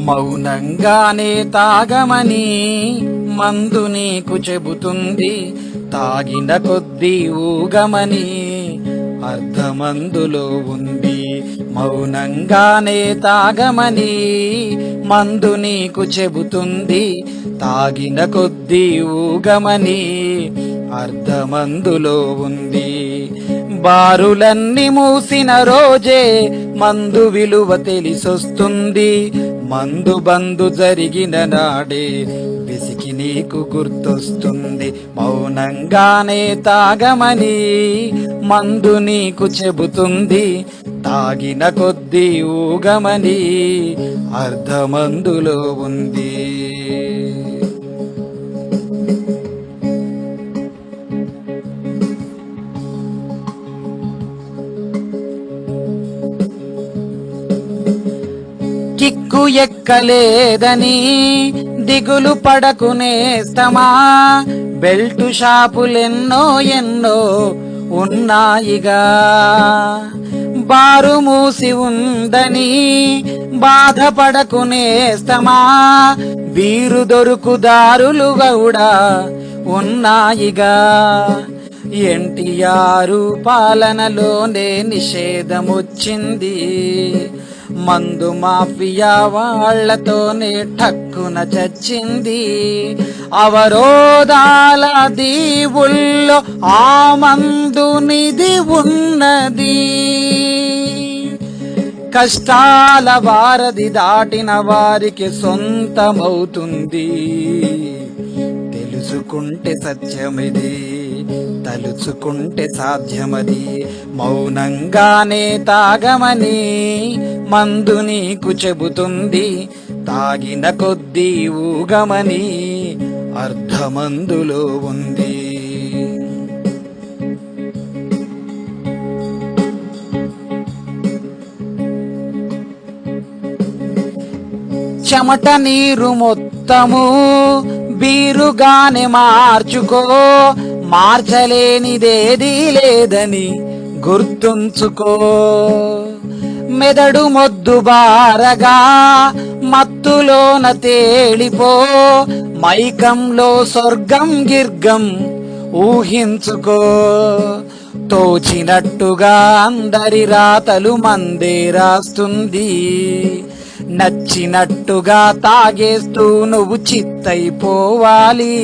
మౌనంగానే తాగమని మందు నీకు చెబుతుంది, తాగిన కొద్దీ ఊగమని అర్థమందులో ఉంది. మౌనంగానే తాగమని మందు నీకు చెబుతుంది, తాగిన కొద్దీ ఊగమని అర్థమందులో ఉంది. బారులన్నీ మూసిన రోజే మందు విలువ తెలిసొస్తుంది, మందు బందు జరిగిన నాడే విసికి నీకు గుర్తొస్తుంది. మౌనంగానే తాగమని మందు నీకు చెబుతుంది, తాగిన కొద్దీ ఊగమని అర్థమందులో ఉంది. కిక్కు ఎక్కలేదని దిగులు పడకునేస్తమా, బెల్టు షాపులెన్నో ఎన్నో ఉన్నాయిగా. బారు మూసి ఉందని బాధపడకునేస్తమా, బీరు దొరుకుదారులు కూడా ఉన్నాయిగా. ఎన్టీఆర్ పాలనలోనే నిషేధమొచ్చింది, మందు మాఫియా వాళ్లతోనే ఠక్కున చచ్చింది. అవరోధాల దీవుల్లో ఆ మందు నిధి ఉన్నది, కష్టాల వారధి దాటిన వారికి సొంతమవుతుంది. తెలుసుకుంటే సత్యమిది, తలుచుకుంటే సాధ్యమది. మౌనంగానే తాగమని మందు నీకు చెబుతుంది, తాగిన కొద్దీ ఊగమని అర్థమందులో ఉంది. చెమట నీరు మొత్తము బీరుగానే మార్చుకో, మార్చలేనిదేదీ లేదని గుర్తుంచుకో. మెదడు మొద్దు బారగా మత్తులోన తేలిపో, మైకంలో స్వర్గం గిర్గం ఊహించుకో. తోచినట్టుగా అందరి రాతలు మందే రాస్తుంది, నచ్చినట్టుగా తాగేస్తూ నువ్వు చిత్తైపోవాలి.